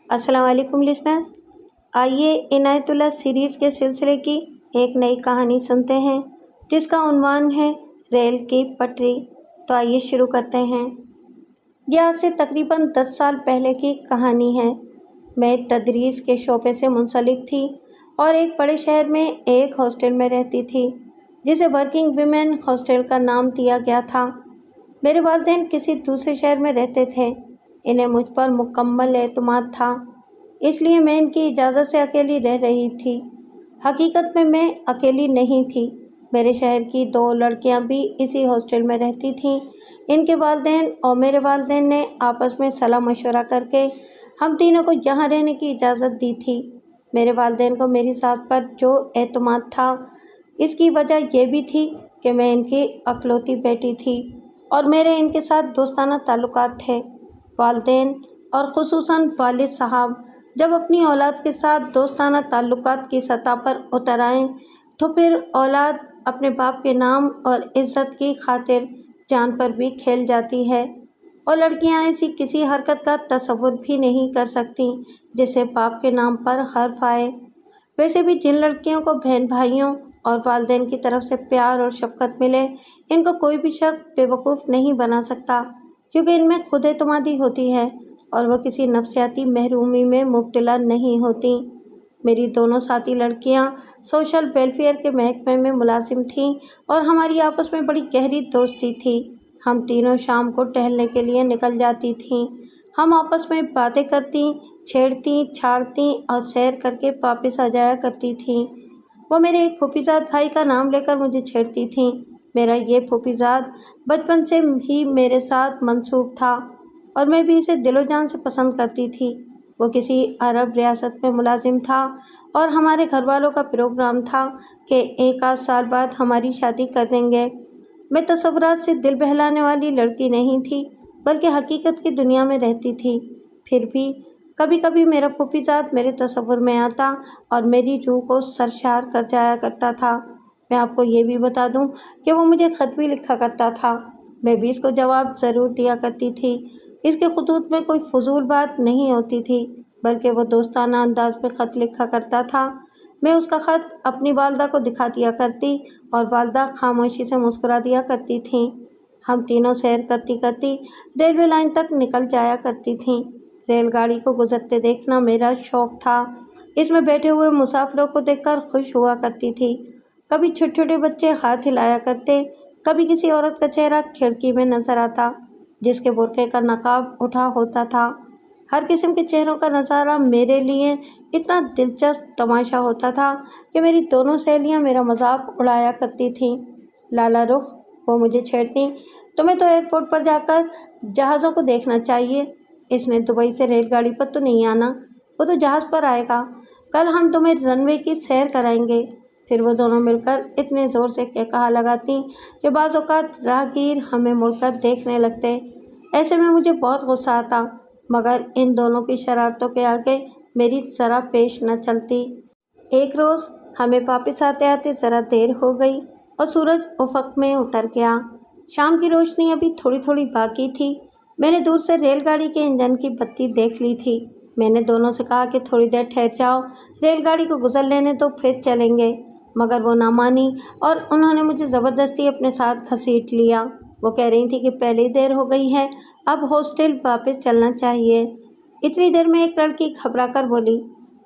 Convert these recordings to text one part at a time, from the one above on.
السلام علیکم لسنرز، آئیے عنایت اللہ سیریز کے سلسلے کی ایک نئی کہانی سنتے ہیں جس کا عنوان ہے ریل کی پٹری۔ تو آئیے شروع کرتے ہیں۔ یہ آج سے تقریباً 10 سال پہلے کی کہانی ہے۔ میں تدریس کے شعبے سے منسلک تھی اور ایک بڑے شہر میں ایک ہاسٹل میں رہتی تھی جسے ورکنگ ویمن ہاسٹل کا نام دیا گیا تھا۔ میرے والدین کسی دوسرے شہر میں رہتے تھے۔ انہیں مجھ پر مکمل اعتماد تھا، اس لیے میں ان کی اجازت سے اکیلی رہ رہی تھی۔ حقیقت میں اکیلی نہیں تھی، میرے شہر کی 2 لڑکیاں بھی اسی ہاسٹل میں رہتی تھیں۔ ان کے والدین اور میرے والدین نے آپس میں صلاح مشورہ کر کے ہم تینوں کو یہاں رہنے کی اجازت دی تھی۔ میرے والدین کو میری ذات پر جو اعتماد تھا، اس کی وجہ یہ بھی تھی کہ میں ان کی اکلوتی بیٹی تھی اور میرے ان کے ساتھ دوستانہ تعلقات تھے۔ والدین اور خصوصاً والد صاحب جب اپنی اولاد کے ساتھ دوستانہ تعلقات کی سطح پر اتر آئیں تو پھر اولاد اپنے باپ کے نام اور عزت کی خاطر جان پر بھی کھیل جاتی ہے، اور لڑکیاں ایسی کسی حرکت کا تصور بھی نہیں کر سکتی جس سے باپ کے نام پر حرف آئے۔ ویسے بھی جن لڑکیوں کو بہن بھائیوں اور والدین کی طرف سے پیار اور شفقت ملے، ان کو کوئی بھی شخص بے وقوف نہیں بنا سکتا، کیونکہ ان میں خود اعتمادی ہوتی ہے اور وہ کسی نفسیاتی محرومی میں مبتلا نہیں ہوتی۔ میری دونوں ساتھی لڑکیاں سوشل ویلفیئر کے محکمے میں ملازم تھیں اور ہماری آپس میں بڑی گہری دوستی تھی۔ ہم تینوں شام کو ٹہلنے کے لیے نکل جاتی تھیں۔ ہم آپس میں باتیں کرتی، چھیڑتی چھاڑتی اور سیر کر کے واپس آ جایا کرتی تھیں۔ وہ میرے ایک پھوپھیزاد بھائی کا نام لے کر مجھے چھیڑتی تھیں۔ میرا یہ پھوپھیزاد بچپن سے ہی میرے ساتھ منسوب تھا اور میں بھی اسے دل و جان سے پسند کرتی تھی۔ وہ کسی عرب ریاست میں ملازم تھا اور ہمارے گھر والوں کا پروگرام تھا کہ 1 آدھ سال بعد ہماری شادی کر دیں گے۔ میں تصورات سے دل بہلانے والی لڑکی نہیں تھی، بلکہ حقیقت کی دنیا میں رہتی تھی۔ پھر بھی کبھی کبھی میرا پھوپھیزاد میرے تصور میں آتا اور میری روح کو سرشار کر جایا کرتا تھا۔ میں آپ کو یہ بھی بتا دوں کہ وہ مجھے خط بھی لکھا کرتا تھا، میں بھی اس کو جواب ضرور دیا کرتی تھی۔ اس کے خطوط میں کوئی فضول بات نہیں ہوتی تھی، بلکہ وہ دوستانہ انداز میں خط لکھا کرتا تھا۔ میں اس کا خط اپنی والدہ کو دکھا دیا کرتی اور والدہ خاموشی سے مسکرا دیا کرتی تھیں۔ ہم تینوں سیر کرتی کرتی ریلوے لائن تک نکل جایا کرتی تھیں۔ ریل گاڑی کو گزرتے دیکھنا میرا شوق تھا۔ اس میں بیٹھے ہوئے مسافروں کو دیکھ کر خوش ہوا کرتی تھی۔ کبھی چھوٹے چھوٹے بچے ہاتھ ہلایا کرتے، کبھی کسی عورت کا چہرہ کھڑکی میں نظر آتا جس کے برقعے کا نقاب اٹھا ہوتا تھا۔ ہر قسم کے چہروں کا نظارہ میرے لیے اتنا دلچسپ تماشا ہوتا تھا کہ میری دونوں سہیلیاں میرا مذاق اڑایا کرتی تھیں۔ لالا رخ، وہ مجھے چھیڑتیں، تمہیں تو ایئرپورٹ پر جا کر جہازوں کو دیکھنا چاہیے۔ اس نے دبئی سے ریل گاڑی پر تو نہیں آنا، وہ تو جہاز پر آئے گا۔ کل ہم تمہیں رن وے کی سیر کرائیں گے۔ پھر وہ دونوں مل کر اتنے زور سے کہا لگاتی کہ بعض اوقات راہگیر ہمیں مڑ کر دیکھنے لگتے۔ ایسے میں مجھے بہت غصہ آتا، مگر ان دونوں کی شرارتوں کے آگے میری ذرا پیش نہ چلتی۔ ایک روز ہمیں واپس آتے آتے ذرا دیر ہو گئی اور سورج افق میں اتر گیا۔ شام کی روشنی ابھی تھوڑی تھوڑی باقی تھی۔ میں نے دور سے ریل گاڑی کے انجن کی بتی دیکھ لی تھی۔ میں نے دونوں سے کہا کہ تھوڑی دیر ٹھہر جاؤ، ریل گاڑی کو گزر لینے دو، پھر چلیں گے، مگر وہ نہ مانی اور انہوں نے مجھے زبردستی اپنے ساتھ گھسیٹ لیا۔ وہ کہہ رہی تھی کہ پہلے ہی دیر ہو گئی ہے، اب ہاسٹل واپس چلنا چاہیے۔ اتنی دیر میں ایک لڑکی گھبرا کر بولی،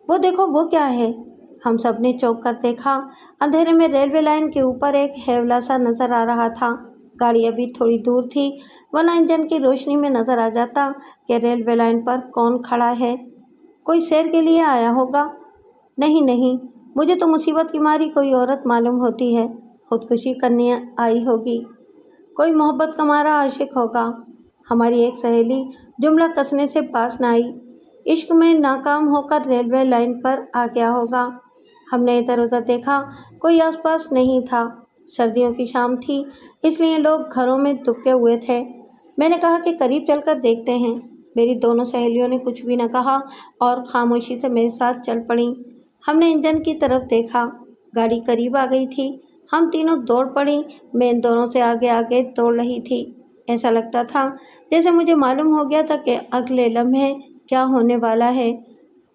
وہ دیکھو وہ کیا ہے؟ ہم سب نے چونک کر دیکھا۔ اندھیرے میں ریلوے لائن کے اوپر ایک ہیولا سا نظر آ رہا تھا۔ گاڑی ابھی تھوڑی دور تھی، ورنہ انجن کی روشنی میں نظر آ جاتا کہ ریلوے لائن پر کون کھڑا ہے۔ کوئی سیر کے لیے آیا ہوگا؟ نہیں، مجھے تو مصیبت کی ماری کوئی عورت معلوم ہوتی ہے، خودکشی کرنے آئی ہوگی، کوئی محبت کا مارا عاشق ہوگا۔ ہماری ایک سہیلی جملہ کسنے سے باز نہ آئی، عشق میں ناکام ہو کر ریلوے لائن پر آ گیا ہوگا۔ ہم نے ادھر ادھر دیکھا، کوئی آس پاس نہیں تھا۔ سردیوں کی شام تھی، اس لیے لوگ گھروں میں دبکے ہوئے تھے۔ میں نے کہا کہ قریب چل کر دیکھتے ہیں۔ میری دونوں سہیلیوں نے کچھ بھی نہ کہا اور خاموشی سے میرے ساتھ چل پڑیں۔ ہم نے انجن کی طرف دیکھا، گاڑی قریب آ گئی تھی۔ ہم تینوں دوڑ پڑیں، میں ان دونوں سے آگے آگے دوڑ رہی تھی۔ ایسا لگتا تھا جیسے مجھے معلوم ہو گیا تھا کہ اگلے لمحے کیا ہونے والا ہے۔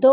2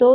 2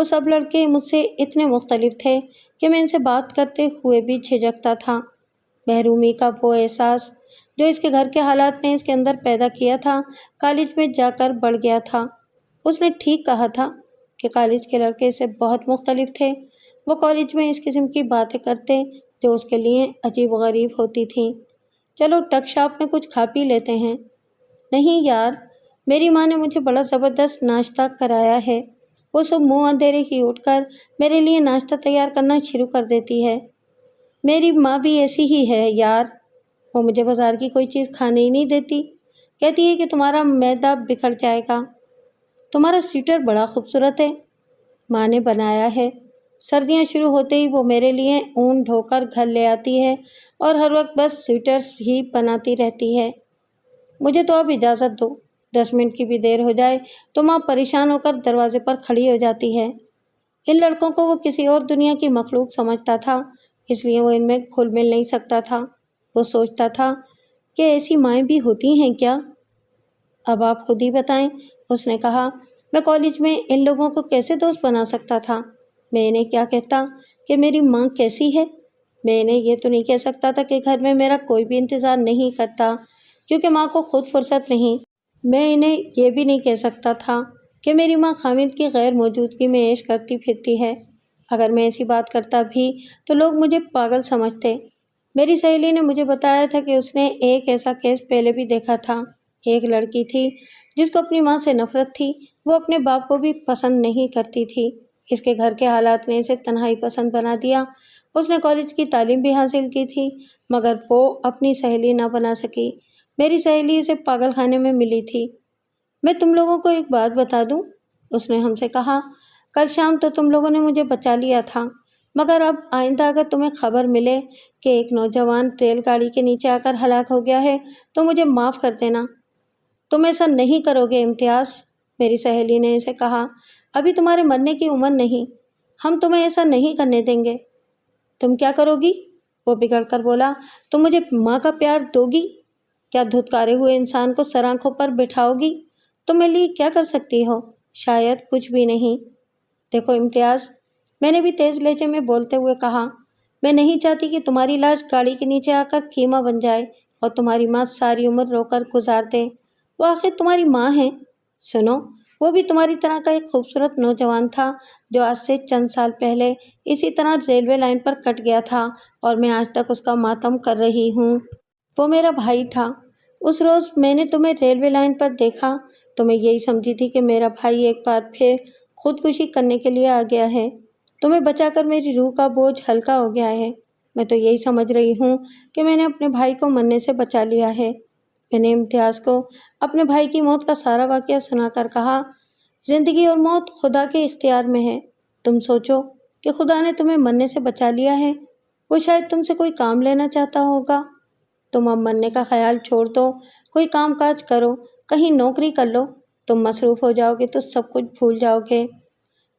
وہ سب لڑکے مجھ سے اتنے مختلف تھے کہ میں ان سے بات کرتے ہوئے بھی جھجکتا تھا۔ محرومی کا وہ احساس جو اس کے گھر کے حالات نے اس کے اندر پیدا کیا تھا، کالج میں جا کر بڑھ گیا تھا۔ اس نے ٹھیک کہا تھا کہ کالج کے لڑکے اس سے بہت مختلف تھے۔ وہ کالج میں اس قسم کی باتیں کرتے جو اس کے لیے عجیب و غریب ہوتی تھیں۔ چلو ٹک شاپ میں کچھ کھا پی لیتے ہیں۔ نہیں یار، میری ماں نے مجھے بڑا زبردست ناشتہ کرایا ہے۔ وہ صبح منہ اندھیرے ہی اٹھ کر میرے لیے ناشتہ تیار کرنا شروع کر دیتی ہے۔ میری ماں بھی ایسی ہی ہے یار، وہ مجھے بازار کی کوئی چیز کھانے ہی نہیں دیتی۔ کہتی ہے کہ تمہارا معدہ بکھر جائے گا۔ تمہارا سویٹر بڑا خوبصورت ہے، ماں نے بنایا ہے۔ سردیاں شروع ہوتے ہی وہ میرے لیے اون ڈھو کر گھر لے آتی ہے اور ہر وقت بس سویٹرز ہی بناتی رہتی ہے۔ مجھے تو اب اجازت دو، 10 منٹ کی بھی دیر ہو جائے تو ماں پریشان ہو کر دروازے پر کھڑی ہو جاتی ہے۔ ان لڑکوں کو وہ کسی اور دنیا کی مخلوق سمجھتا تھا، اس لیے وہ ان میں گھل مل نہیں سکتا تھا۔ وہ سوچتا تھا کہ ایسی مائیں بھی ہوتی ہیں کیا؟ اب آپ خود ہی بتائیں، اس نے کہا۔ میں کالج میں ان لوگوں کو کیسے دوست بنا سکتا تھا؟ میں انہیں کیا کہتا کہ میری ماں کیسی ہے؟ میں انہیں یہ تو نہیں کہہ سکتا تھا کہ گھر میں میرا کوئی بھی انتظار نہیں کرتا کیونکہ ماں کو خود فرصت نہیں۔ میں انہیں یہ بھی نہیں کہہ سکتا تھا کہ میری ماں خامد کی غیر موجودگی میں عیش کرتی پھرتی ہے۔ اگر میں ایسی بات کرتا بھی تو لوگ مجھے پاگل سمجھتے۔ میری سہیلی نے مجھے بتایا تھا کہ اس نے ایک ایسا کیس پہلے بھی دیکھا تھا۔ ایک لڑکی تھی جس کو اپنی ماں سے نفرت تھی، وہ اپنے باپ کو بھی پسند نہیں کرتی تھی۔ اس کے گھر کے حالات نے اسے تنہائی پسند بنا دیا۔ اس نے کالج کی تعلیم بھی حاصل کی تھی مگر وہ اپنی سہیلی نہ بنا سکی۔ میری سہیلی اسے پاگل خانے میں ملی تھی۔ میں تم لوگوں کو ایک بات بتا دوں، اس نے ہم سے کہا، کل شام تو تم لوگوں نے مجھے بچا لیا تھا، مگر اب آئندہ اگر تمہیں خبر ملے کہ ایک نوجوان ریل گاڑی کے نیچے آ کر ہلاک ہو گیا ہے تو مجھے معاف کر دینا۔ تم ایسا نہیں کرو گے امتیاز، میری سہیلی نے اسے کہا۔ ابھی تمہارے مرنے کی عمر نہیں، ہم تمہیں ایسا نہیں کرنے دیں گے۔ تم کیا کرو گی؟ وہ بگڑ کر بولا۔ تم مجھے ماں کا پیار دو گی؟ کیا دھتکارے ہوئے انسان کو سر آنکھوں پر بٹھاؤ گی؟ تم میرے لیے کیا کر سکتی ہو؟ شاید کچھ بھی نہیں۔ دیکھو امتیاز، میں نے بھی تیز لہجے میں بولتے ہوئے کہا، میں نہیں چاہتی کہ تمہاری لاش گاڑی کے نیچے آ کر قیمہ بن جائے اور تمہاری ماں ساری عمر رو کر گزار دے۔ وہ آخر تمہاری ماں ہے۔ سنو، وہ بھی تمہاری طرح کا ایک خوبصورت نوجوان تھا جو آج سے چند سال پہلے اسی طرح ریلوے لائن پر کٹ گیا تھا اور میں آج تک اس کا ماتم کر رہی ہوں۔ وہ میرا بھائی تھا۔ اس روز میں نے تمہیں ریلوے لائن پر دیکھا تو میں یہی سمجھی تھی کہ میرا بھائی ایک بار پھر خودکشی کرنے کے لیے آ گیا ہے۔ تمہیں بچا کر میری روح کا بوجھ ہلکا ہو گیا ہے۔ میں تو یہی سمجھ رہی ہوں کہ میں نے اپنے بھائی کو مرنے سے بچا لیا ہے۔ میں نے امتیاز کو اپنے بھائی کی موت کا سارا واقعہ سنا کر کہا، زندگی اور موت خدا کے اختیار میں ہے۔ تم سوچو کہ خدا نے تمہیں مرنے سے بچا لیا ہے، وہ شاید تم سے کوئی کام لینا چاہتا ہوگا۔ تم اب مرنے کا خیال چھوڑ دو، کوئی کام کاج کرو، کہیں نوکری کر لو۔ تم مصروف ہو جاؤ گے تو سب کچھ بھول جاؤ گے۔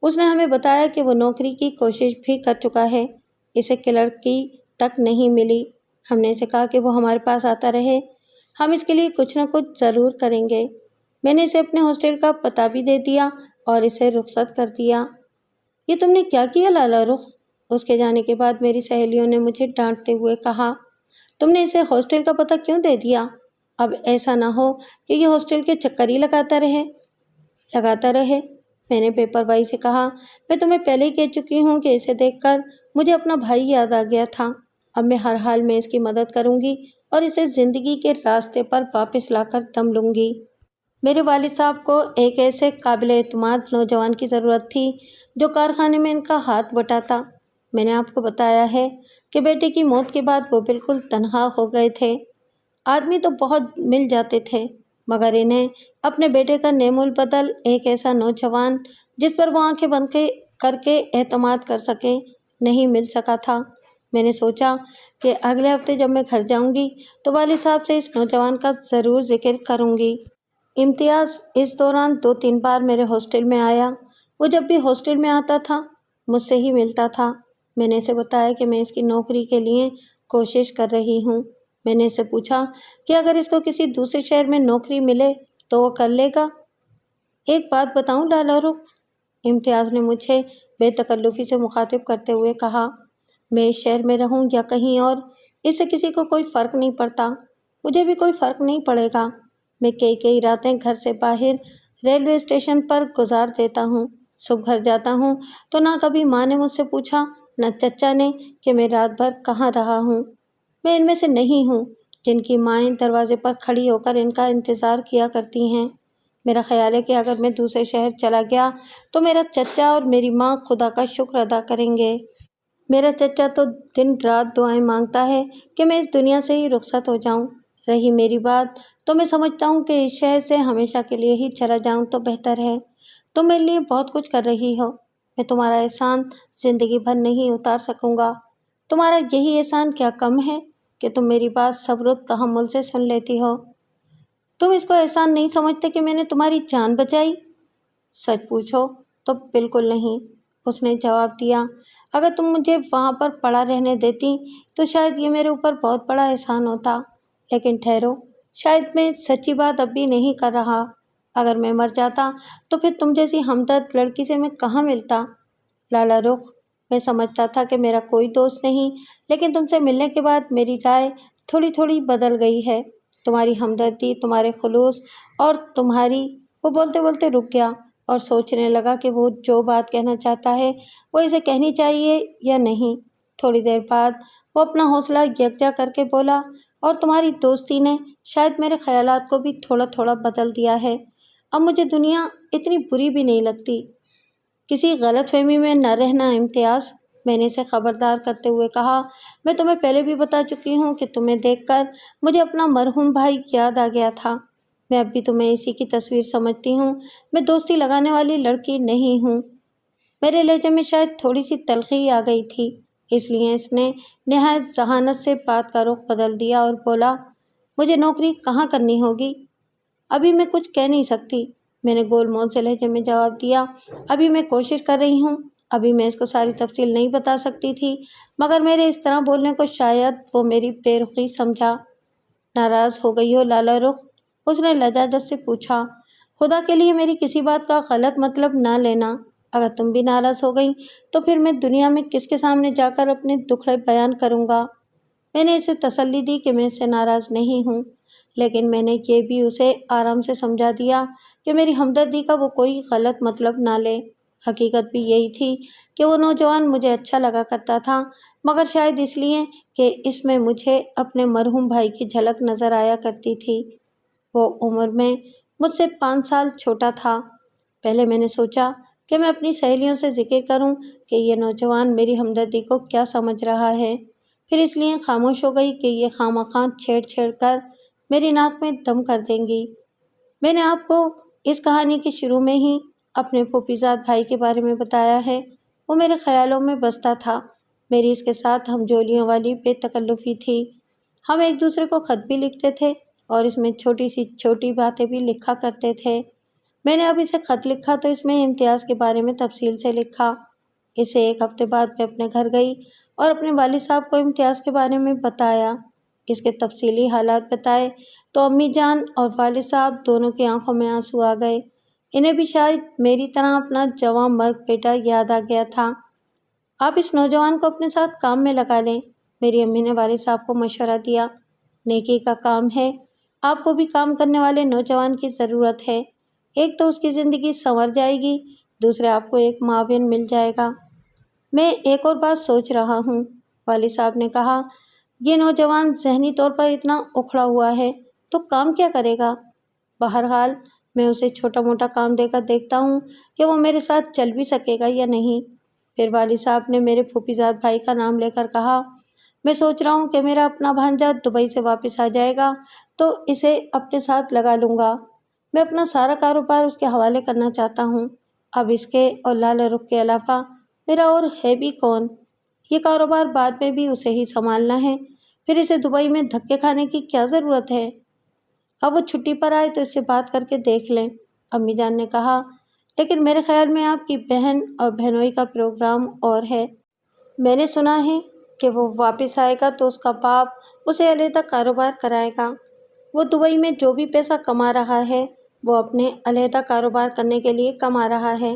اس نے ہمیں بتایا کہ وہ نوکری کی کوشش بھی کر چکا ہے، اسے کلرک کی تک نہیں ملی۔ ہم نے اسے کہا کہ وہ ہمارے پاس آتا رہے، ہم اس کے لیے کچھ نہ کچھ ضرور کریں گے۔ میں نے اسے اپنے ہاسٹل کا پتہ بھی دے دیا اور اسے رخصت کر دیا۔ یہ تم نے کیا کیا لالا رخ؟ اس کے جانے کے بعد میری سہیلیوں نے مجھے ڈانٹتے ہوئے کہا، تم نے اسے ہاسٹل کا پتہ کیوں دے دیا؟ اب ایسا نہ ہو کہ یہ ہاسٹل کے چکر ہی لگاتا رہے۔ میں نے بے پرواہی سے کہا، میں تمہیں پہلے ہی کہہ چکی ہوں کہ اسے دیکھ کر مجھے اپنا بھائی یاد آ گیا تھا۔ اب میں ہر حال میں اس کی مدد کروں گی اور اسے زندگی کے راستے پر واپس لا کر دم لوں گی۔ میرے والد صاحب کو ایک ایسے قابل اعتماد نوجوان کی ضرورت تھی جو کارخانے میں ان کا ہاتھ بٹاتا۔ میں نے آپ کو بتایا ہے کہ بیٹے کی موت کے بعد وہ بالکل تنہا ہو گئے تھے۔ آدمی تو بہت مل جاتے تھے مگر انہیں اپنے بیٹے کا نعم البدل ایک ایسا نوجوان جس پر وہ آنکھیں بند کر کے اعتماد کر سکیں نہیں مل سکا تھا۔ میں نے سوچا کہ اگلے ہفتے جب میں گھر جاؤں گی تو والد صاحب سے اس نوجوان کا ضرور ذکر کروں گی۔ امتیاز اس دوران 2-3 بار میرے ہاسٹل میں آیا۔ وہ جب بھی ہاسٹل میں آتا تھا مجھ سے ہی ملتا تھا۔ میں نے اسے بتایا کہ میں اس کی نوکری کے لیے کوشش کر رہی ہوں۔ میں نے اس سے پوچھا کہ اگر اس کو کسی دوسرے شہر میں نوکری ملے تو وہ کر لے گا۔ ایک بات بتاؤں لالا رخ، امتیاز نے مجھے بے تکلفی سے مخاطب کرتے ہوئے کہا۔ میں اس شہر میں رہوں یا کہیں اور، اس سے کسی کو کوئی فرق نہیں پڑتا، مجھے بھی کوئی فرق نہیں پڑے گا۔ میں کئی راتیں گھر سے باہر ریلوے اسٹیشن پر گزار دیتا ہوں۔ صبح گھر جاتا ہوں تو نہ کبھی ماں نے مجھ سے پوچھا، نہ چچا نے کہ میں رات بھر کہاں رہا ہوں۔ میں ان میں سے نہیں ہوں جن کی مائیں دروازے پر کھڑی ہو کر ان کا انتظار کیا کرتی ہیں۔ میرا خیال ہے کہ اگر میں دوسرے شہر چلا گیا تو میرا چچا اور میری ماں خدا کا شکر ادا کریں گے۔ میرا چچا تو دن رات دعائیں مانگتا ہے کہ میں اس دنیا سے ہی رخصت ہو جاؤں۔ رہی میری بات تو میں سمجھتا ہوں کہ اس شہر سے ہمیشہ کے لیے ہی چلا جاؤں تو بہتر ہے۔ تم میرے لیے بہت کچھ کر رہی ہو، میں تمہارا احسان زندگی بھر نہیں اتار سکوں گا۔ تمہارا یہی احسان کیا کم ہے کہ تم میری بات صبر و تحمل سے سن لیتی ہو؟ تم اس کو احسان نہیں سمجھتے کہ میں نے تمہاری جان بچائی؟ سچ پوچھو تو بالکل نہیں، اس نے جواب دیا۔ اگر تم مجھے وہاں پر پڑا رہنے دیتی تو شاید یہ میرے اوپر بہت بڑا احسان ہوتا، لیکن ٹھہرو، شاید میں سچی بات اب بھی نہیں کر رہا۔ اگر میں مر جاتا تو پھر تم جیسی ہمدرد لڑکی سے میں کہاں ملتا؟ لالا رخ، میں سمجھتا تھا کہ میرا کوئی دوست نہیں، لیکن تم سے ملنے کے بعد میری رائے تھوڑی بدل گئی ہے۔ تمہاری ہمدردی، تمہارے خلوص اور تمہاری… وہ بولتے بولتے رک گیا اور سوچنے لگا کہ وہ جو بات کہنا چاہتا ہے وہ اسے کہنی چاہیے یا نہیں۔ تھوڑی دیر بعد وہ اپنا حوصلہ یکجا کر کے بولا، اور تمہاری دوستی نے شاید میرے خیالات کو بھی تھوڑا بدل دیا ہے۔ اب مجھے دنیا اتنی بری بھی نہیں لگتی۔ کسی غلط فہمی میں نہ رہنا امتیاز، میں نے اسے خبردار کرتے ہوئے کہا۔ میں تمہیں پہلے بھی بتا چکی ہوں کہ تمہیں دیکھ کر مجھے اپنا مرحوم بھائی یاد آ گیا تھا۔ میں اب بھی تمہیں اسی کی تصویر سمجھتی ہوں، میں دوستی لگانے والی لڑکی نہیں ہوں۔ میرے لہجے میں شاید تھوڑی سی تلخی آ گئی تھی، اس لیے اس نے نہایت ذہانت سے بات کا رخ بدل دیا اور بولا، مجھے نوکری کہاں کرنی ہوگی؟ ابھی میں کچھ کہہ نہیں سکتی، میں نے گول مول سے لہجے میں جواب دیا۔ ابھی میں کوشش کر رہی ہوں، ابھی میں اس کو ساری تفصیل نہیں بتا سکتی تھی، مگر میرے اس طرح بولنے کو شاید وہ میری بے رخی سمجھا۔ ناراض ہو گئی ہو لالا رخ؟ اس نے لجاجت سے پوچھا۔ خدا کے لیے میری کسی بات کا غلط مطلب نہ لینا، اگر تم بھی ناراض ہو گئی تو پھر میں دنیا میں کس کے سامنے جا کر اپنے دکھڑے بیان کروں گا؟ میں نے اسے تسلی دی کہ میں اس سے ناراض نہیں ہوں، لیکن میں نے یہ بھی اسے آرام سے سمجھا دیا کہ میری ہمدردی کا وہ کوئی غلط مطلب نہ لے۔ حقیقت بھی یہی تھی کہ وہ نوجوان مجھے اچھا لگا کرتا تھا، مگر شاید اس لیے کہ اس میں مجھے اپنے مرحوم بھائی کی جھلک نظر آیا کرتی تھی۔ وہ عمر میں مجھ سے 5 سال چھوٹا تھا۔ پہلے میں نے سوچا کہ میں اپنی سہیلیوں سے ذکر کروں کہ یہ نوجوان میری ہمدردی کو کیا سمجھ رہا ہے، پھر اس لیے خاموش ہو گئی کہ یہ خواہ چھیڑ کر میری ناک میں دم کر دیں گی۔ میں نے آپ کو اس کہانی کے شروع میں ہی اپنے پھوپھیزاد بھائی کے بارے میں بتایا ہے، وہ میرے خیالوں میں بستا تھا۔ میری اس کے ساتھ ہم جولیوں والی بے تکلفی تھی۔ ہم ایک دوسرے کو خط بھی لکھتے تھے اور اس میں چھوٹی باتیں بھی لکھا کرتے تھے۔ میں نے اب اسے خط لکھا تو اس میں امتیاز کے بارے میں تفصیل سے لکھا۔ اس سے 1 ہفتے بعد میں اپنے گھر گئی اور اپنے والد صاحب کو امتیاز کے بارے میں بتایا۔ اس کے تفصیلی حالات بتائے تو امی جان اور والد صاحب دونوں کی آنکھوں میں آنسو آ گئے۔ انہیں بھی شاید میری طرح اپنا جواں مرگ بیٹا یاد آ گیا تھا۔ آپ اس نوجوان کو اپنے ساتھ کام میں لگا لیں، میری امی نے والد صاحب کو مشورہ دیا۔ نیکی کا کام ہے، آپ کو بھی کام کرنے والے نوجوان کی ضرورت ہے۔ ایک تو اس کی زندگی سنور جائے گی، دوسرے آپ کو ایک معاون مل جائے گا۔ میں ایک اور بات سوچ رہا ہوں، والد صاحب نے کہا، یہ نوجوان ذہنی طور پر اتنا اکھڑا ہوا ہے تو کام کیا کرے گا؟ بہرحال میں اسے چھوٹا موٹا کام دے کر دیکھتا ہوں کہ وہ میرے ساتھ چل بھی سکے گا یا نہیں۔ پھر والد صاحب نے میرے پھوپھیزاد بھائی کا نام لے کر کہا، میں سوچ رہا ہوں کہ میرا اپنا بھانجا دبئی سے واپس آ جائے گا تو اسے اپنے ساتھ لگا لوں گا۔ میں اپنا سارا کاروبار اس کے حوالے کرنا چاہتا ہوں۔ اب اس کے اور لالا رخ کے علاوہ میرا اور ہے بھی کون؟ یہ کاروبار بعد میں بھی اسے ہی سنبھالنا ہے، پھر اسے دبئی میں دھکے کھانے کی کیا ضرورت ہے؟ اب وہ چھٹی پر آئے تو اس سے بات کر کے دیکھ لیں، امی جان نے کہا۔ لیکن میرے خیال میں آپ کی بہن اور بہنوئی کا پروگرام اور ہے۔ میں نے سنا ہے کہ وہ واپس آئے گا تو اس کا باپ اسے علیحدہ کاروبار کرائے گا۔ وہ دبئی میں جو بھی پیسہ کما رہا ہے وہ اپنے علیحدہ کاروبار کرنے کے لیے کما رہا ہے۔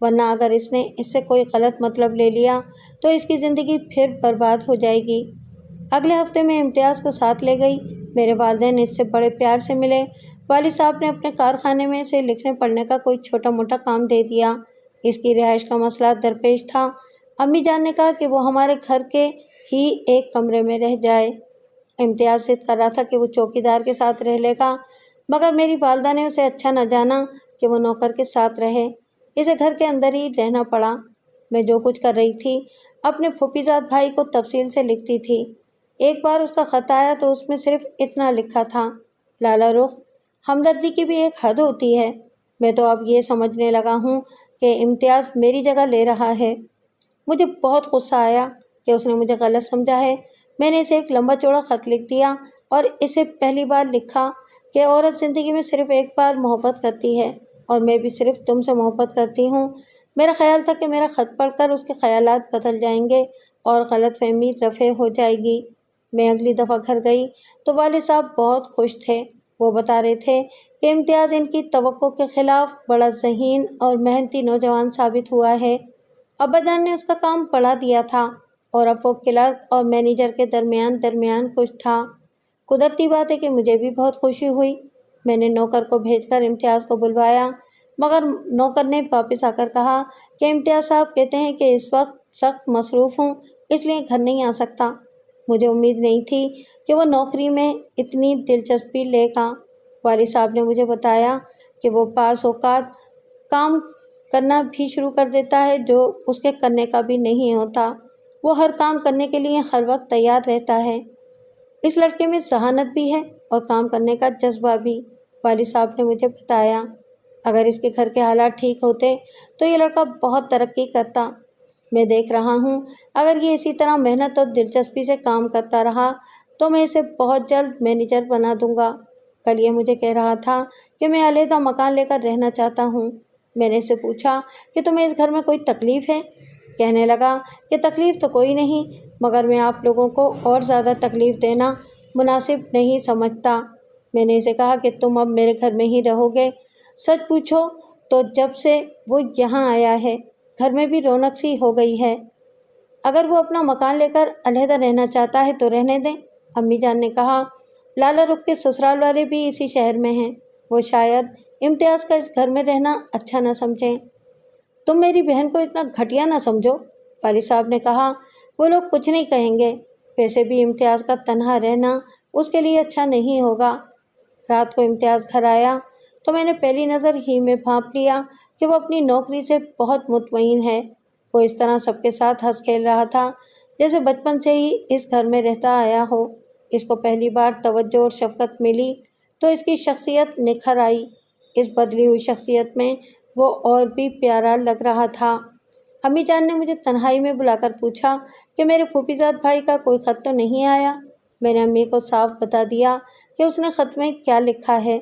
ورنہ اگر اس نے اس سے کوئی غلط مطلب لے لیا تو اس کی زندگی پھر برباد ہو جائے گی۔ اگلے ہفتے میں امتیاز کو ساتھ لے گئی۔ میرے والدین اس سے بڑے پیار سے ملے۔ والد صاحب نے اپنے کارخانے میں اسے لکھنے پڑھنے کا کوئی چھوٹا موٹا کام دے دیا۔ اس کی رہائش کا مسئلہ درپیش تھا۔ امی جان نے کہا کہ وہ ہمارے گھر کے ہی ایک کمرے میں رہ جائے۔ امتیاز ضد کر رہا تھا کہ وہ چوکیدار کے ساتھ رہ لے گا، مگر میری والدہ نے اسے اچھا نہ جانا کہ وہ نوکر کے ساتھ رہے۔ اسے گھر کے اندر ہی رہنا پڑا۔ میں جو کچھ کر رہی تھی اپنے پھوپھی زاد بھائی کو تفصیل سے لکھتی تھی۔ ایک بار اس کا خط آیا تو اس میں صرف اتنا لکھا تھا: لالا رخ، ہمدردی کی بھی ایک حد ہوتی ہے۔ میں تو اب یہ سمجھنے لگا ہوں کہ امتیاز میری جگہ لے رہا ہے۔ مجھے بہت غصہ آیا کہ اس نے مجھے غلط سمجھا ہے۔ میں نے اسے ایک لمبا چوڑا خط لکھ دیا اور اسے پہلی بار لکھا کہ عورت زندگی میں صرف ایک بار محبت کرتی ہے اور میں بھی صرف تم سے محبت کرتی ہوں۔ میرا خیال تھا کہ میرا خط پڑھ کر اس کے خیالات بدل جائیں گے اور غلط فہمی رفع ہو جائے گی۔ میں اگلی دفعہ گھر گئی تو والد صاحب بہت خوش تھے۔ وہ بتا رہے تھے کہ امتیاز ان کی توقع کے خلاف بڑا ذہین اور محنتی نوجوان ثابت ہوا ہے۔ ابا جان نے اس کا کام بڑھا دیا تھا اور اب وہ کلرک اور مینیجر کے درمیان کچھ تھا۔ قدرتی بات ہے کہ مجھے بھی بہت خوشی ہوئی۔ میں نے نوکر کو بھیج کر امتیاز کو بلوایا، مگر نوکر نے واپس آ کر کہا کہ امتیاز صاحب کہتے ہیں کہ اس وقت سخت مصروف ہوں، اس لیے گھر نہیں آ سکتا۔ مجھے امید نہیں تھی کہ وہ نوکری میں اتنی دلچسپی لے گا۔ والد صاحب نے مجھے بتایا کہ وہ بعض اوقات کام کرنا بھی شروع کر دیتا ہے جو اس کے کرنے کا بھی نہیں ہوتا۔ وہ ہر کام کرنے کے لیے ہر وقت تیار رہتا ہے۔ اس لڑکے میں ذہانت بھی ہے اور کام کرنے کا جذبہ بھی، والد صاحب نے مجھے بتایا۔ اگر اس کے گھر کے حالات ٹھیک ہوتے تو یہ لڑکا بہت ترقی کرتا۔ میں دیکھ رہا ہوں اگر یہ اسی طرح محنت اور دلچسپی سے کام کرتا رہا تو میں اسے بہت جلد مینیجر بنا دوں گا۔ کل یہ مجھے کہہ رہا تھا کہ میں علیحدہ مکان لے کر رہنا چاہتا ہوں۔ میں نے اسے پوچھا کہ تمہیں اس گھر میں کوئی تکلیف ہے؟ کہنے لگا کہ تکلیف تو کوئی نہیں، مگر میں آپ لوگوں کو اور زیادہ تکلیف دینا مناسب نہیں سمجھتا۔ میں نے اسے کہا کہ تم اب میرے گھر میں ہی رہو گے۔ سچ پوچھو تو جب سے وہ یہاں آیا ہے گھر میں بھی رونق سی ہو گئی ہے۔ اگر وہ اپنا مکان لے کر علیحدہ رہنا چاہتا ہے تو رہنے دیں۔ امی جان نے کہا، لالا رخ کے سسرال والے بھی اسی شہر میں ہیں، وہ شاید امتیاز کا اس گھر میں رہنا اچھا نہ سمجھیں۔ تم میری بہن کو اتنا گھٹیا نہ سمجھو، والد صاحب نے کہا۔ وہ لوگ کچھ نہیں کہیں گے، ویسے بھی امتیاز کا تنہا رہنا اس کے لیے اچھا نہیں ہوگا۔ رات کو امتیاز گھر آیا تو میں نے پہلی نظر ہی میں بھانپ لیا کہ وہ اپنی نوکری سے بہت مطمئن ہے۔ وہ اس طرح سب کے ساتھ ہنس کھیل رہا تھا جیسے بچپن سے ہی اس گھر میں رہتا آیا ہو۔ اس کو پہلی بار توجہ اور شفقت ملی تو اس کی شخصیت نکھر آئی۔ اس بدلی ہوئی شخصیت میں وہ اور بھی پیارا لگ رہا تھا۔ امی جان نے مجھے تنہائی میں بلا کر پوچھا کہ میرے پھوپھی زاد بھائی کا کوئی خط تو نہیں آیا؟ میں نے امی کو صاف بتا دیا کہ اس نے خط میں کیا لکھا ہے۔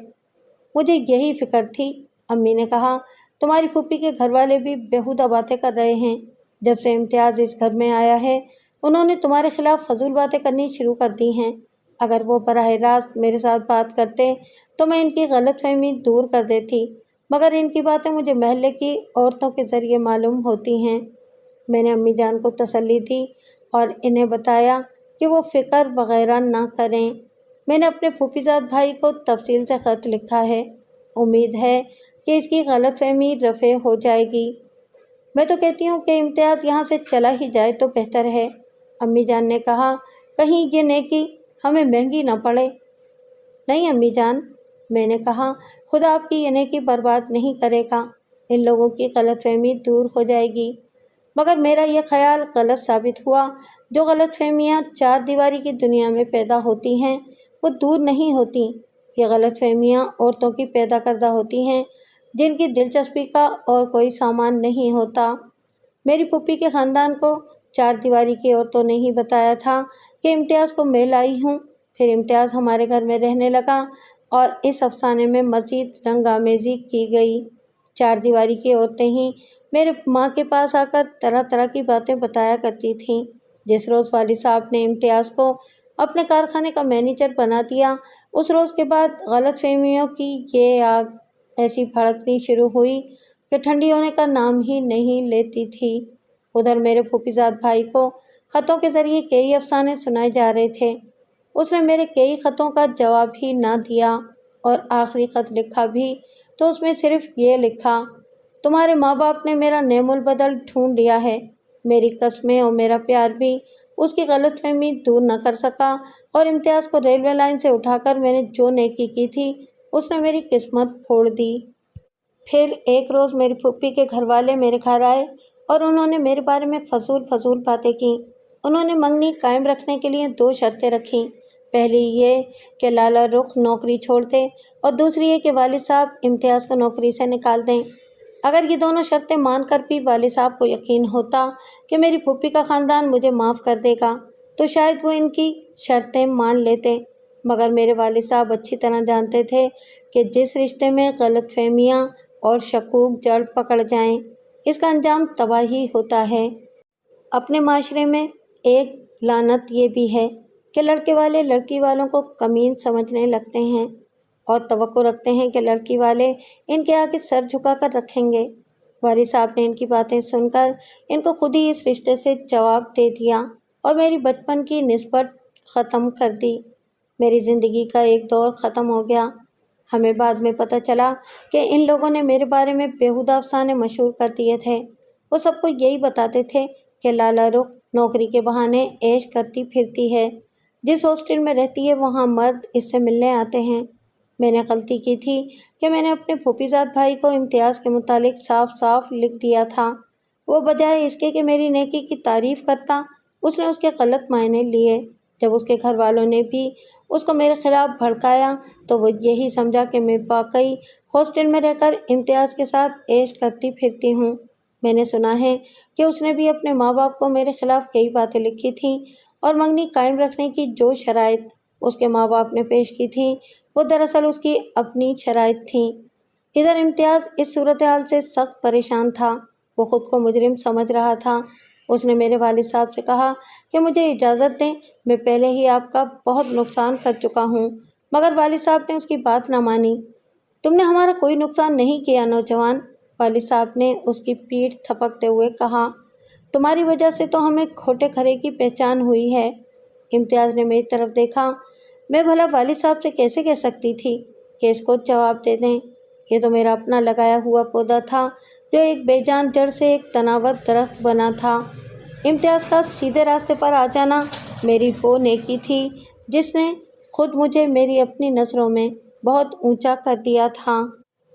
مجھے یہی فکر تھی، امی نے کہا۔ تمہاری پھوپھی کے گھر والے بھی بیہودہ باتیں کر رہے ہیں۔ جب سے امتیاز اس گھر میں آیا ہے انہوں نے تمہارے خلاف فضول باتیں کرنی شروع کر دی ہیں۔ اگر وہ براہ راست میرے ساتھ بات کرتے تو میں ان کی غلط فہمی دور کر دیتی، مگر ان کی باتیں مجھے محلے کی عورتوں کے ذریعے معلوم ہوتی ہیں۔ میں نے امی جان کو تسلی دی اور انہیں بتایا کہ وہ فکر وغیرہ نہ کریں۔ میں نے اپنے پھوپھی زاد بھائی کو تفصیل سے خط لکھا ہے۔ امید ہے کہ اس کی غلط فہمی رفع ہو جائے گی۔ میں تو کہتی ہوں کہ امتیاز یہاں سے چلا ہی جائے تو بہتر ہے، امی جان نے کہا، کہیں یہ نیکی ہمیں مہنگی نہ پڑے۔ نہیں امی جان، میں نے کہا، خدا آپ کی یہ نیکی برباد نہیں کرے گا، ان لوگوں کی غلط فہمی دور ہو جائے گی۔ مگر میرا یہ خیال غلط ثابت ہوا۔ جو غلط فہمیاں چار دیواری کی دنیا میں پیدا ہوتی ہیں وہ دور نہیں ہوتی۔ یہ غلط فہمیاں عورتوں کی پیدا کردہ ہوتی ہیں جن کی دلچسپی کا اور کوئی سامان نہیں ہوتا۔ میری پھوپھی کے خاندان کو چار دیواری کی عورتوں نے ہی بتایا تھا کہ امتیاز کو میں لائی ہوں۔ پھر امتیاز ہمارے گھر میں رہنے لگا اور اس افسانے میں مزید رنگ آمیزی کی گئی۔ چار دیواری کی عورتیں ہی میرے ماں کے پاس آ کر طرح طرح کی باتیں بتایا کرتی تھیں۔ جس روز والد صاحب نے امتیاز کو اپنے کارخانے کا مینیجر بنا دیا اس روز کے بعد غلط فہمیوں کی یہ آگ ایسی بھڑکنی شروع ہوئی کہ ٹھنڈی ہونے کا نام ہی نہیں لیتی تھی۔ ادھر میرے پھوپھیزاد بھائی کو خطوں کے ذریعے کئی افسانے سنائے جا رہے تھے۔ اس نے میرے کئی خطوں کا جواب ہی نہ دیا، اور آخری خط لکھا بھی تو اس میں صرف یہ لکھا: تمہارے ماں باپ نے میرا نعم البدل ڈھونڈ لیا ہے۔ میری قسمیں اور میرا پیار بھی اس کی غلط فہمی دور نہ کر سکا، اور امتیاز کو ریلوے لائن سے اٹھا کر میں نے جو نیکی کی تھی اس نے میری قسمت پھوڑ دی۔ پھر ایک روز میری پھوپھی کے گھر والے میرے گھر آئے اور انہوں نے میرے بارے میں فضول باتیں کیں۔ انہوں نے منگنی قائم رکھنے کے لیے 2 شرطیں رکھیں۔ پہلی یہ کہ لالا رخ نوکری چھوڑ دے، اور دوسری یہ کہ والد صاحب امتیاز کو نوکری سے نکال دیں۔ اگر یہ دونوں شرطیں مان کر بھی والد صاحب کو یقین ہوتا کہ میری پھوپھی کا خاندان مجھے معاف کر دے گا تو شاید وہ ان کی شرطیں مان لیتے، مگر میرے والد صاحب اچھی طرح جانتے تھے کہ جس رشتے میں غلط فہمیاں اور شکوک جڑ پکڑ جائیں، اس کا انجام تباہی ہوتا ہے۔ اپنے معاشرے میں ایک لعنت یہ بھی ہے کہ لڑکے والے لڑکی والوں کو کمین سمجھنے لگتے ہیں اور توقع رکھتے ہیں کہ لڑکی والے ان کے آگے سر جھکا کر رکھیں گے۔ والد صاحب نے ان کی باتیں سن کر ان کو خود ہی اس رشتے سے جواب دے دیا اور میری بچپن کی نسبت ختم کر دی۔ میری زندگی کا ایک دور ختم ہو گیا۔ ہمیں بعد میں پتہ چلا کہ ان لوگوں نے میرے بارے میں بیہودہ افسانے مشہور کر دیے تھے۔ وہ سب کو یہی بتاتے تھے کہ لالا رخ نوکری کے بہانے عیش کرتی پھرتی ہے، جس ہاسٹل میں رہتی ہے وہاں مرد اس سے ملنے آتے ہیں۔ میں نے غلطی کی تھی کہ میں نے اپنے پھوپھیزاد بھائی کو امتیاز کے متعلق صاف صاف لکھ دیا تھا۔ وہ بجائے اس کے کہ میری نیکی کی تعریف کرتا، اس نے اس کے غلط معنی لیے۔ جب اس کے گھر والوں نے بھی اس کو میرے خلاف بھڑکایا تو وہ یہی سمجھا کہ میں واقعی ہاسٹل میں رہ کر امتیاز کے ساتھ عیش کرتی پھرتی ہوں۔ میں نے سنا ہے کہ اس نے بھی اپنے ماں باپ کو میرے خلاف کئی باتیں لکھی تھیں، اور منگنی قائم رکھنے کی جو شرائط اس کے ماں باپ نے پیش کی تھیں وہ دراصل اس کی اپنی شرائط تھیں۔ ادھر امتیاز اس صورتحال سے سخت پریشان تھا۔ وہ خود کو مجرم سمجھ رہا تھا۔ اس نے میرے والد صاحب سے کہا کہ مجھے اجازت دیں، میں پہلے ہی آپ کا بہت نقصان کر چکا ہوں، مگر والد صاحب نے اس کی بات نہ مانی۔ تم نے ہمارا کوئی نقصان نہیں کیا نوجوان، والد صاحب نے اس کی پیٹھ تھپکتے ہوئے کہا۔ تمہاری وجہ سے تو ہمیں کھوٹے کھرے کی پہچان ہوئی ہے۔ امتیاز نے میری طرف دیکھا۔ میں بھلا والد صاحب سے کیسے کہہ سکتی تھی کہ اس کو جواب دے دیں؟ یہ تو میرا اپنا لگایا ہوا پودا تھا جو ایک بے جان جڑ سے ایک تناور درخت بنا تھا۔ امتیاز کا سیدھے راستے پر آ جانا میری وہ نیکی تھی جس نے خود مجھے میری اپنی نظروں میں بہت اونچا کر دیا تھا۔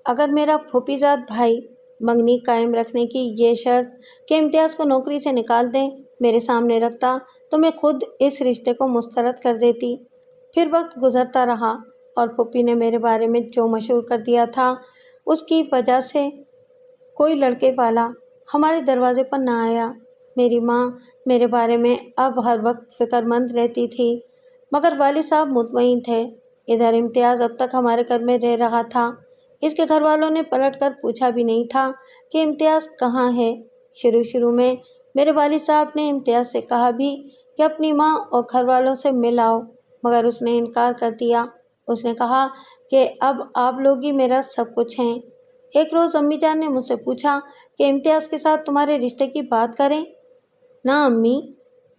اگر میرا پھوپھیزاد بھائی منگنی قائم رکھنے کی یہ شرط کہ امتیاز کو نوکری سے نکال دیں میرے سامنے رکھتا تو میں خود اس رشتے کو مسترد کر دیتی۔ پھر وقت گزرتا رہا اور پھوپھی نے میرے بارے میں جو مشہور کر دیا تھا اس کی وجہ سے کوئی لڑکے والا ہمارے دروازے پر نہ آیا۔ میری ماں میرے بارے میں اب ہر وقت فکر مند رہتی تھی، مگر والد صاحب مطمئن تھے۔ ادھر امتیاز اب تک ہمارے گھر میں رہ رہا تھا۔ اس کے گھر والوں نے پلٹ کر پوچھا بھی نہیں تھا کہ امتیاز کہاں ہے۔ شروع میں میرے والد صاحب نے امتیاز سے کہا بھی کہ اپنی ماں اور گھر والوں سے مل آؤ، مگر اس نے انکار کر دیا۔ اس نے کہا کہ اب آپ لوگ ہی میرا سب کچھ ہیں۔ ایک روز امی جان نے مجھ سے پوچھا کہ امتیاز کے ساتھ تمہارے رشتے کی بات کریں؟ نہ امی،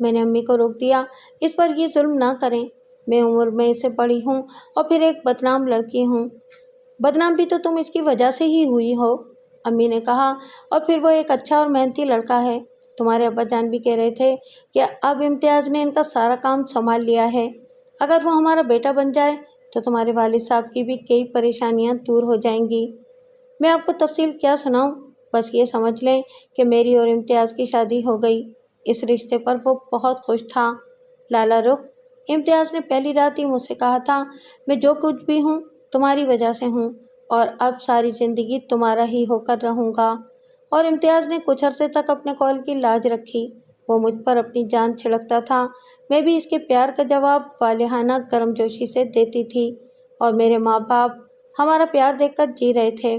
میں نے امی کو روک دیا، اس پر یہ ظلم نہ کریں۔ میں عمر میں اس سے بڑی ہوں اور پھر ایک بدنام لڑکی ہوں۔ بدنام بھی تو تم اس کی وجہ سے ہی ہوئی ہو، امی نے کہا، اور پھر وہ ایک اچھا اور محنتی لڑکا ہے۔ تمہارے ابا جان بھی کہہ رہے تھے کہ اب امتیاز نے ان کا سارا کام سنبھال لیا ہے۔ اگر وہ ہمارا بیٹا بن جائے تو تمہارے والد صاحب کی بھی کئی پریشانیاں دور ہو جائیں گی۔ میں آپ کو تفصیل کیا سناؤں، بس یہ سمجھ لیں کہ میری اور امتیاز کی شادی ہو گئی۔ اس رشتے پر وہ بہت خوش تھا۔ لالا رخ، امتیاز نے پہلی رات ہی مجھ سے کہا تھا، میں جو کچھ بھی ہوں تمہاری وجہ سے ہوں، اور اب ساری زندگی تمہارا ہی ہو کر رہوں گا۔ اور امتیاز نے کچھ عرصے تک اپنے قول کی لاج رکھی۔ وہ مجھ پر اپنی جان چھڑکتا تھا، میں بھی اس کے پیار کا جواب والہانہ گرم جوشی سے دیتی تھی، اور میرے ماں باپ ہمارا پیار دیکھ کر جی رہے تھے۔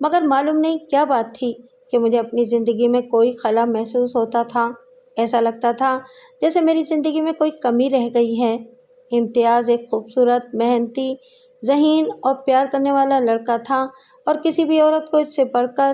مگر معلوم نہیں کیا بات تھی کہ مجھے اپنی زندگی میں کوئی خلا محسوس ہوتا تھا۔ ایسا لگتا تھا جیسے میری زندگی میں کوئی کمی رہ گئی ہے۔ امتیاز ایک خوبصورت، محنتی، ذہین اور پیار کرنے والا لڑکا تھا، اور کسی بھی عورت کو اس سے بڑھ کر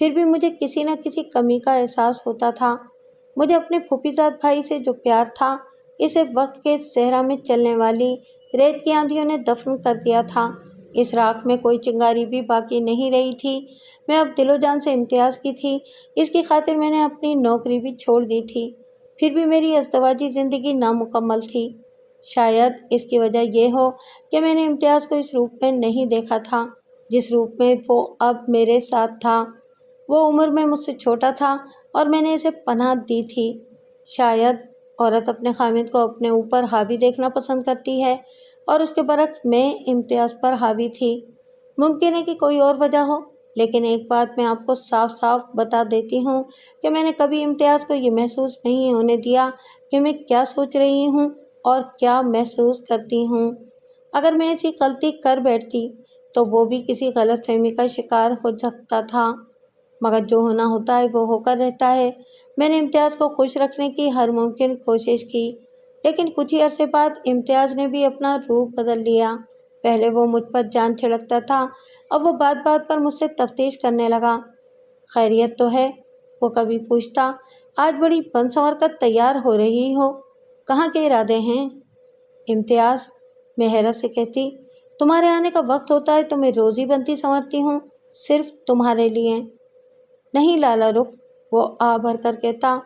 پھر بھی مجھے کسی نہ کسی کمی کا احساس ہوتا تھا۔ مجھے اپنے پھوپھیزاد بھائی سے جو پیار تھا، اسے وقت کے صحرا میں چلنے والی ریت کی آندھیوں نے دفن کر دیا تھا۔ اس راکھ میں کوئی چنگاری بھی باقی نہیں رہی تھی۔ میں اب دل و جان سے امتیاز کی تھی، اس کی خاطر میں نے اپنی نوکری بھی چھوڑ دی تھی۔ پھر بھی میری ازدواجی زندگی نامکمل تھی۔ شاید اس کی وجہ یہ ہو کہ میں نے امتیاز کو اس روپ میں نہیں دیکھا تھا جس روپ میں وہ اب میرے ساتھ تھا۔ وہ عمر میں مجھ سے چھوٹا تھا اور میں نے اسے پناہ دی تھی۔ شاید عورت اپنے خامد کو اپنے اوپر حاوی دیکھنا پسند کرتی ہے، اور اس کے برعکس میں امتیاز پر حاوی تھی۔ ممکن ہے کہ کوئی اور وجہ ہو، لیکن ایک بات میں آپ کو صاف صاف بتا دیتی ہوں کہ میں نے کبھی امتیاز کو یہ محسوس نہیں ہونے دیا کہ میں کیا سوچ رہی ہوں اور کیا محسوس کرتی ہوں۔ اگر میں ایسی غلطی کر بیٹھتی تو وہ بھی کسی غلط فہمی کا شکار ہو سکتا تھا، مگر جو ہونا ہوتا ہے وہ ہو کر رہتا ہے۔ میں نے امتیاز کو خوش رکھنے کی ہر ممکن کوشش کی، لیکن کچھ ہی عرصے بعد امتیاز نے بھی اپنا روپ بدل لیا۔ پہلے وہ مجھ پر جان چھڑکتا تھا، اب وہ بات بات پر مجھ سے تفتیش کرنے لگا۔ خیریت تو ہے؟ وہ کبھی پوچھتا۔ آج بڑی بن سنور کر تیار ہو رہی ہو، کہاں کے ارادے ہیں؟ امتیاز، میں حیرت سے کہتی، تمہارے آنے کا وقت ہوتا ہے تو میں روز ہی بنتی سنورتی ہوں، صرف تمہارے لیے۔ نہیں لالا رخ، وہ آہ بھر کر کہتا،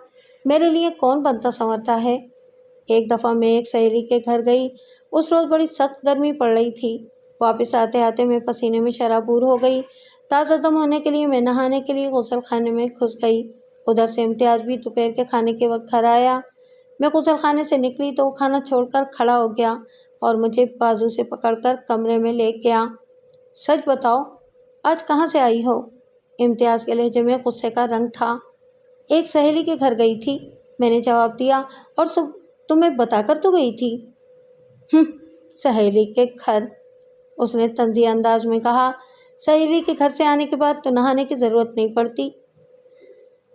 میرے لیے کون بنتا سنورتا ہے؟ ایک دفعہ میں ایک سہیلی کے گھر گئی۔ اس روز بڑی سخت گرمی پڑ رہی تھی۔ واپس آتے آتے میں پسینے میں شرابور ہو گئی۔ تازہ دم ہونے کے لیے میں نہانے کے لیے غسل خانے میں گھس گئی۔ ادھر سے امتیاز بھی دوپہر کے کھانے کے وقت گھر آیا۔ میں غسل خانے سے نکلی تو وہ کھانا چھوڑ کر کھڑا ہو گیا اور مجھے بازو سے پکڑ کر کمرے میں لے گیا۔ سچ بتاؤ، آج کہاں سے آئی ہو؟ امتیاز کے لہجے میں غصے کا رنگ تھا۔ ایک سہیلی کے گھر گئی تھی، میں نے جواب دیا، اور تمہیں بتا کر تو گئی تھی۔ سہیلی کے گھر، اس نے طنزیہ انداز میں کہا، سہیلی کے گھر سے آنے کے بعد تو نہانے کی ضرورت نہیں پڑتی۔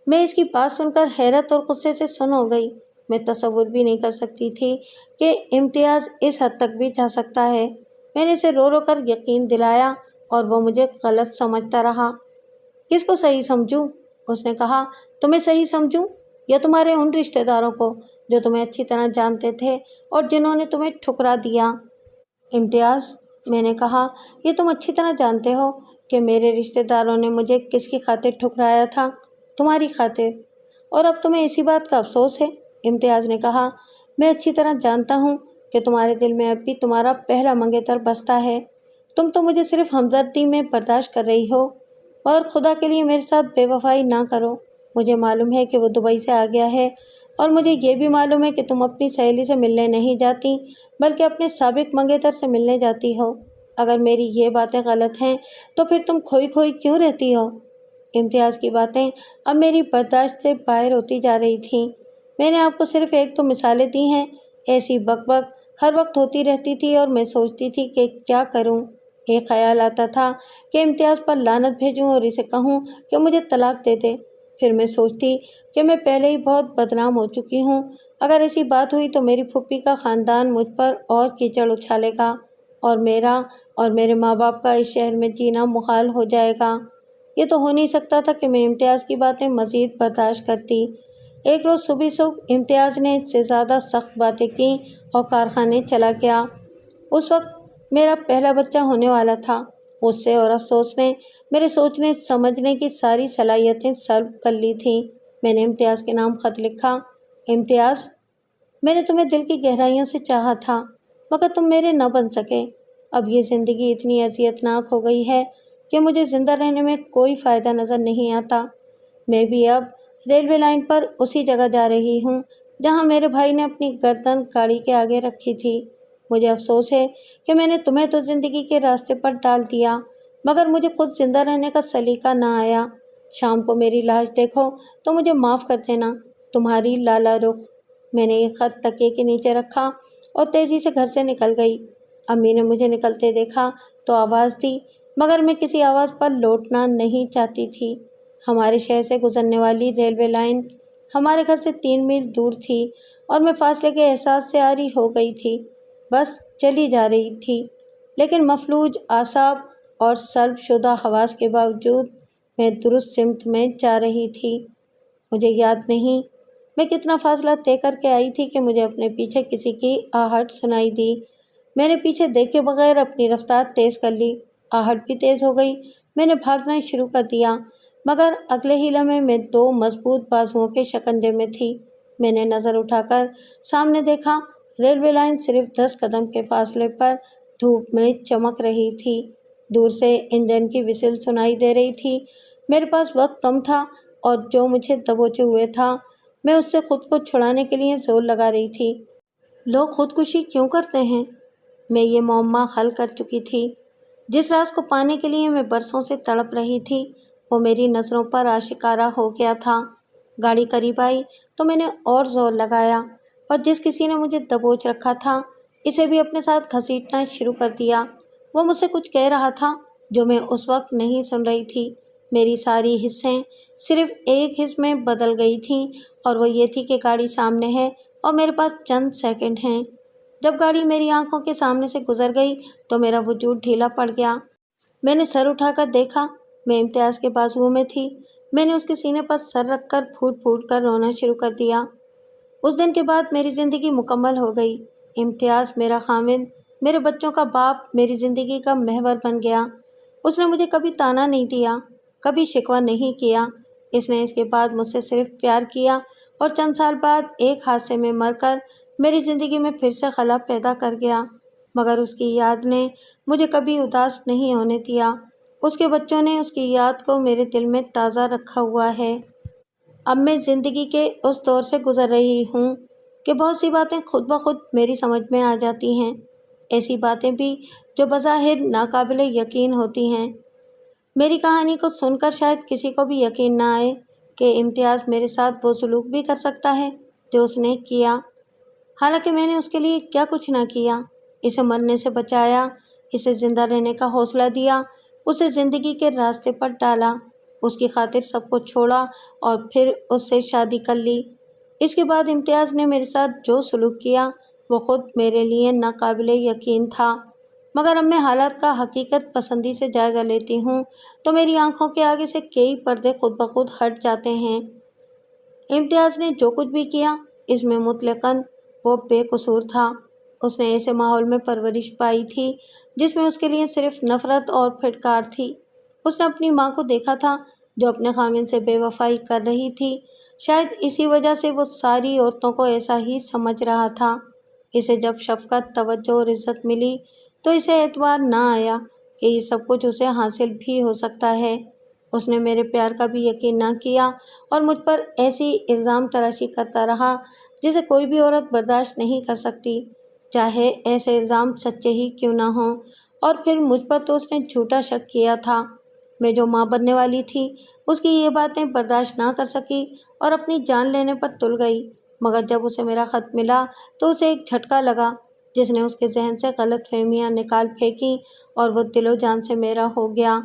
میں اس کی بات سن کر حیرت اور غصے سے سن ہو گئی۔ میں تصور بھی نہیں کر سکتی تھی کہ امتیاز اس حد تک بھی جا سکتا ہے۔ میں نے اسے رو رو کر یقین دلایا اور وہ مجھے غلط سمجھتا رہا۔ کس کو صحیح سمجھوں؟ اس نے کہا، تمہیں صحیح سمجھوں یا تمہارے ان رشتہ داروں کو جو تمہیں اچھی طرح جانتے تھے اور جنہوں نے تمہیں ٹھکرا دیا؟ امتیاز، میں نے کہا، یہ تم اچھی طرح جانتے ہو کہ میرے رشتہ داروں نے مجھے کس کی خاطر ٹھکرایا تھا، تمہاری خاطر، اور اب تمہیں اسی بات کا افسوس ہے؟ امتیاز نے کہا، میں اچھی طرح جانتا ہوں کہ تمہارے دل میں اب بھی تمہارا پہلا منگیتر بستا ہے۔ تم تو مجھے صرف ہمدردی میں برداشت کر رہی ہو، اور خدا کے لیے میرے ساتھ بے وفائی نہ کرو۔ مجھے معلوم ہے کہ وہ دبئی سے آ گیا ہے، اور مجھے یہ بھی معلوم ہے کہ تم اپنی سہیلی سے ملنے نہیں جاتی بلکہ اپنے سابق منگیتر سے ملنے جاتی ہو۔ اگر میری یہ باتیں غلط ہیں تو پھر تم کھوئی کھوئی کیوں رہتی ہو؟ امتیاز کی باتیں اب میری برداشت سے باہر ہوتی جا رہی تھیں۔ میں نے آپ کو صرف ایک تو مثالیں دی ہیں، ایسی بک بک ہر وقت ہوتی رہتی تھی اور میں سوچتی تھی کہ کیا کروں۔ ایک خیال آتا تھا کہ امتیاز پر لعنت بھیجوں اور اسے کہوں کہ مجھے طلاق دے دے۔ پھر میں سوچتی کہ میں پہلے ہی بہت بدنام ہو چکی ہوں، اگر ایسی بات ہوئی تو میری پھوپھی کا خاندان مجھ پر اور کیچڑ اچھالے گا، اور میرا اور میرے ماں باپ کا اس شہر میں جینا محال ہو جائے گا۔ یہ تو ہو نہیں سکتا تھا کہ میں امتیاز کی باتیں مزید برداشت کرتی۔ ایک روز صبح امتیاز نے اس سے زیادہ سخت باتیں کیں اور کارخانے چلا گیا۔ اس وقت میرا پہلا بچہ ہونے والا تھا۔ غصے اور افسوس نے میرے سوچنے سمجھنے کی ساری صلاحیتیں سلب کر لی تھیں۔ میں نے امتیاز کے نام خط لکھا۔ امتیاز، میں نے تمہیں دل کی گہرائیوں سے چاہا تھا، مگر تم میرے نہ بن سکے۔ اب یہ زندگی اتنی اذیت ناک ہو گئی ہے کہ مجھے زندہ رہنے میں کوئی فائدہ نظر نہیں آتا۔ میں بھی اب ریلوے لائن پر اسی جگہ جا رہی ہوں جہاں میرے بھائی نے اپنی گردن گاڑی کے آگے رکھی تھی۔ مجھے افسوس ہے کہ میں نے تمہیں تو زندگی کے راستے پر ڈال دیا، مگر مجھے خود زندہ رہنے کا سلیقہ نہ آیا۔ شام کو میری لاش دیکھو تو مجھے معاف کر دینا، تمہاری لالا رخ۔ میں نے یہ خط تکیے کے نیچے رکھا اور تیزی سے گھر سے نکل گئی۔ امی نے مجھے نکلتے دیکھا تو آواز دی، مگر میں کسی آواز پر لوٹنا نہیں چاہتی تھی۔ ہمارے شہر سے گزرنے والی ریلوے لائن ہمارے گھر سے 3 میل دور تھی اور میں فاصلے کے احساس سے عاری ہو گئی تھی، بس چلی جا رہی تھی، لیکن مفلوج اعصاب اور سلب شدہ حواس کے باوجود میں درست سمت میں جا رہی تھی۔ مجھے یاد نہیں میں کتنا فاصلہ طے کر کے آئی تھی کہ مجھے اپنے پیچھے کسی کی آہٹ سنائی دی۔ میں نے پیچھے دیکھے بغیر اپنی رفتار تیز کر لی۔ آہٹ بھی تیز ہو گئی۔ میں نے بھاگنا شروع کر دیا، مگر اگلے ہی لمحے میں 2 مضبوط بازوؤں کے شکنجے میں تھی۔ میں نے نظر اٹھا کر سامنے دیکھا، ریلوے لائن صرف 10 قدم کے فاصلے پر دھوپ میں چمک رہی تھی۔ دور سے انجن کی وسل سنائی دے رہی تھی۔ میرے پاس وقت کم تھا اور جو مجھے دبوچے ہوئے تھا میں اس سے خود کو چھڑانے کے لیے زور لگا رہی تھی۔ لوگ خودکشی کیوں کرتے ہیں؟ میں یہ معمہ حل کر چکی تھی۔ جس راز کو پانے کے لیے میں برسوں سے تڑپ رہی تھی وہ میری نظروں پر آشکارا ہو گیا تھا۔ گاڑی قریب آئی تو میں نے اور زور لگایا اور جس کسی نے مجھے دبوچ رکھا تھا اسے بھی اپنے ساتھ گھسیٹنا شروع کر دیا۔ وہ مجھ سے کچھ کہہ رہا تھا جو میں اس وقت نہیں سن رہی تھی۔ میری ساری حصیں صرف ایک حص میں بدل گئی تھیں اور وہ یہ تھی کہ گاڑی سامنے ہے اور میرے پاس چند سیکنڈ ہیں۔ جب گاڑی میری آنکھوں کے سامنے سے گزر گئی تو میرا وجود ڈھیلا پڑ گیا۔ میں نے سر اٹھا کر دیکھا، میں امتیاز کے بازوؤں میں تھی۔ میں نے اس کے سینے پر سر رکھ کر پھوٹ پھوٹ کر رونا شروع کر دیا۔ اس دن کے بعد میری زندگی مکمل ہو گئی۔ امتیاز میرا خامند، میرے بچوں کا باپ، میری زندگی کا محور بن گیا۔ اس نے مجھے کبھی طعنہ نہیں دیا، کبھی شکوہ نہیں کیا۔ اس نے اس کے بعد مجھ سے صرف پیار کیا اور چند سال بعد ایک حادثے میں مر کر میری زندگی میں پھر سے خلا پیدا کر گیا، مگر اس کی یاد نے مجھے کبھی اداس نہیں ہونے دیا۔ اس کے بچوں نے اس کی یاد کو میرے دل میں تازہ رکھا ہوا ہے۔ اب میں زندگی کے اس دور سے گزر رہی ہوں کہ بہت سی باتیں خود بخود میری سمجھ میں آ جاتی ہیں، ایسی باتیں بھی جو بظاہر ناقابل یقین ہوتی ہیں۔ میری کہانی کو سن کر شاید کسی کو بھی یقین نہ آئے کہ امتیاز میرے ساتھ وہ سلوک بھی کر سکتا ہے جو اس نے کیا، حالانکہ میں نے اس کے لیے کیا کچھ نہ کیا۔ اسے مرنے سے بچایا، اسے زندہ رہنے کا حوصلہ دیا، اسے زندگی کے راستے پر ڈالا، اس کی خاطر سب کو چھوڑا اور پھر اس سے شادی کر لی۔ اس کے بعد امتیاز نے میرے ساتھ جو سلوک کیا وہ خود میرے لیے ناقابل یقین تھا، مگر اب میں حالات کا حقیقت پسندی سے جائزہ لیتی ہوں تو میری آنکھوں کے آگے سے کئی پردے خود بخود ہٹ جاتے ہیں۔ امتیاز نے جو کچھ بھی کیا اس میں مطلقاً وہ بے قصور تھا۔ اس نے ایسے ماحول میں پرورش پائی تھی جس میں اس کے لیے صرف نفرت اور پھٹکار تھی۔ اس نے اپنی ماں کو دیکھا تھا جو اپنے خامند سے بے وفائی کر رہی تھی، شاید اسی وجہ سے وہ ساری عورتوں کو ایسا ہی سمجھ رہا تھا۔ اسے جب شفقت، توجہ اور عزت ملی تو اسے اعتبار نہ آیا کہ یہ سب کچھ اسے حاصل بھی ہو سکتا ہے۔ اس نے میرے پیار کا بھی یقین نہ کیا اور مجھ پر ایسی الزام تراشی کرتا رہا جسے کوئی بھی عورت برداشت نہیں کر سکتی، چاہے ایسے الزام سچے ہی کیوں نہ ہوں۔ اور پھر مجھ پر تو اس نے جھوٹا شک کیا تھا۔ میں جو ماں بننے والی تھی اس کی یہ باتیں برداشت نہ کر سکی اور اپنی جان لینے پر تل گئی، مگر جب اسے میرا خط ملا تو اسے ایک جھٹکا لگا جس نے اس کے ذہن سے غلط فہمیاں نکال پھینکی اور وہ دل و جان سے میرا ہو گیا۔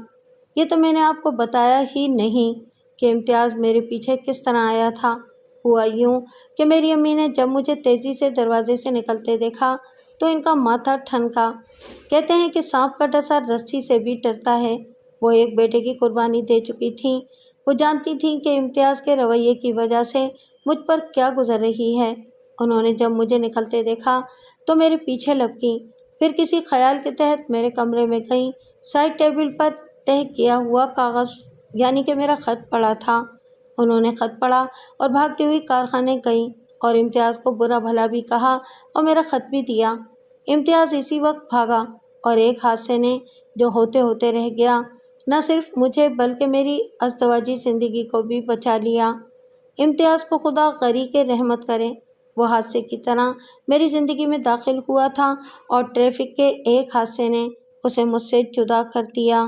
یہ تو میں نے آپ کو بتایا ہی نہیں کہ امتیاز میرے پیچھے کس طرح آیا تھا۔ ہوا یوں کہ میری امی نے جب مجھے تیزی سے دروازے سے نکلتے دیکھا تو ان کا ماتھا ٹھنکا۔ کہتے ہیں کہ سانپ کا ڈسا رسی سے بھی ڈرتا ہے۔ وہ ایک بیٹے کی قربانی دے چکی تھیں۔ وہ جانتی تھیں کہ امتیاز کے رویے کی وجہ سے مجھ پر کیا گزر رہی ہے۔ انہوں نے جب مجھے نکلتے دیکھا تو میرے پیچھے لپکیں، پھر کسی خیال کے تحت میرے کمرے میں گئیں۔ سائڈ ٹیبل پر تہہ کیا ہوا کاغذ یعنی کہ میرا خط پڑا تھا۔ انہوں نے خط پڑھا اور بھاگتی ہوئی کارخانے گئیں اور امتیاز کو برا بھلا بھی کہا اور میرا خط بھی دیا۔ امتیاز اسی وقت بھاگا اور ایک حادثے نے جو ہوتے ہوتے رہ گیا نہ صرف مجھے بلکہ میری ازدواجی زندگی کو بھی بچا لیا۔ امتیاز کو خدا غریق رحمت کرے۔ وہ حادثے کی طرح میری زندگی میں داخل ہوا تھا اور ٹریفک کے ایک حادثے نے اسے مجھ سے جدا کر دیا۔